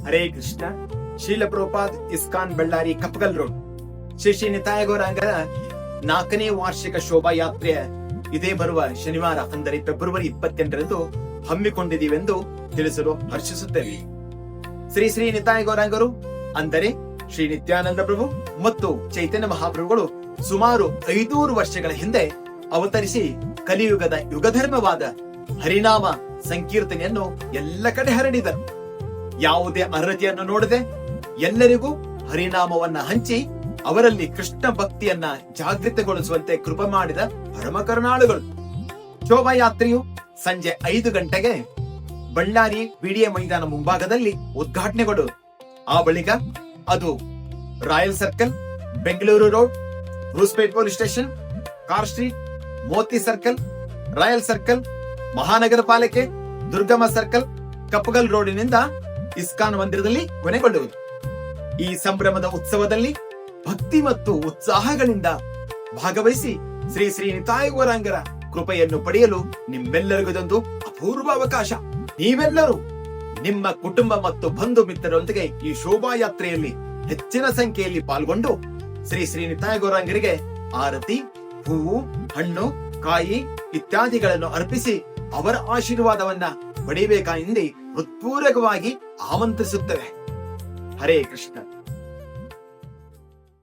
ಹರೇ ಕೃಷ್ಣ. ಶೀಲ Prabhupad ISKCON Ballari Kappagal road Shri Shri ನಿತಾಯ ಗೌರಾಂಗರ 4ನೇ ವಾರ್ಷಿಕ ಶೋಭಾಯಾತ್ರೆಯ ಇದೇ ಬರುವ ಶನಿವಾರ ಅಂದರೆ ಫೆಬ್ರವರಿ 28ರಂದು ಹಮ್ಮಿಕೊಂಡಿದ್ದೀವೆಂದು ತಿಳಿಸಲು ಹರ್ಷಿಸುತ್ತೇವೆ. ಶ್ರೀ ಶ್ರೀ ನಿತಾಯ ಗೌರಾಂಗರು ಅಂದರೆ ಶ್ರೀ ನಿತ್ಯಾನಂದ ಪ್ರಭು ಮತ್ತು ಚೈತನ್ಯ ಮಹಾಪ್ರಭುಗಳು ಸುಮಾರು 500 ವರ್ಷಗಳ ಹಿಂದೆ ಅವತರಿಸಿ ಕಲಿಯುಗದ ಯುಗಧರ್ಮವಾದ ಹರಿನಾಮ ಸಂಕೀರ್ತನೆಯನ್ನು ಎಲ್ಲ ಕಡೆ ಹರಡಿದರು. ಯಾವುದೇ ಅರ್ಹತೆಯನ್ನು ನೋಡದೆ ಎಲ್ಲರಿಗೂ ಹರಿನಾಮವನ್ನ ಹಂಚಿ ಅವರಲ್ಲಿ ಕೃಷ್ಣ ಭಕ್ತಿಯನ್ನ ಜಾಗೃತಗೊಳಿಸುವಂತೆ ಕೃಪೆ ಮಾಡಿದ ಪರಮ ಕರುಣಾಳುಗಳು. ಶೋಭಾಯಾತ್ರೆಯು ಸಂಜೆ 5 ಗಂಟೆಗೆ ಬಳ್ಳಾರಿ ಬಿಡಿಎ ಮೈದಾನ ಮುಂಭಾಗದಲ್ಲಿ ಉದ್ಘಾಟನೆಗೊಂಡು ಆ ಬಳಿಕ ಅದು ರಾಯಲ್ ಸರ್ಕಲ್, ಬೆಂಗಳೂರು ರೋಡ್, ರೂಸ್ಪೇಟ್ police station, car street, Moti circle, royal circle, ಮಹಾನಗರ ಪಾಲಿಕೆ, ದುರ್ಗಮ್ಮ ಸರ್ಕಲ್, ಕಪ್ಪಗಲ್ ರೋಡಿನಿಂದ ಇಸ್ಕಾನ್ ಮಂದಿರದಲ್ಲಿ ಕೊನೆಗೊಳ್ಳುವುದು. ಈ ಸಂಭ್ರಮದ ಉತ್ಸವದಲ್ಲಿ ಭಕ್ತಿ ಮತ್ತು ಉತ್ಸಾಹಗಳಿಂದ ಭಾಗವಹಿಸಿ ಶ್ರೀ ಶ್ರೀ ನಿತಾಯ ಗೌರಾಂಗರ ಕೃಪೆಯನ್ನು ಪಡೆಯಲು ನಿಮ್ಮೆಲ್ಲರಿಗೂ ಇದೊಂದು ಅಪೂರ್ವ ಅವಕಾಶ. ನೀವೆಲ್ಲರೂ ನಿಮ್ಮ ಕುಟುಂಬ ಮತ್ತು ಬಂಧು ಮಿತ್ರರೊಂದಿಗೆ ಈ ಶೋಭಾಯಾತ್ರೆಯಲ್ಲಿ ಹೆಚ್ಚಿನ ಸಂಖ್ಯೆಯಲ್ಲಿ ಪಾಲ್ಗೊಂಡು ಶ್ರೀ ಶ್ರೀ ನಿತಾಯ ಗೌರಾಂಗರಿಗೆ ಆರತಿ, ಹೂವು, ಹಣ್ಣು, ಕಾಯಿ ಇತ್ಯಾದಿಗಳನ್ನು ಅರ್ಪಿಸಿ ಅವರ ಆಶೀರ್ವಾದವನ್ನ ಪಡೆಯಬೇಕಾಗಿ ಹೃತ್ಪೂರ್ವಕವಾಗಿ ಆಮಂತ್ರಿಸುತ್ತೇವೆ. ಹರೇ ಕೃಷ್ಣ.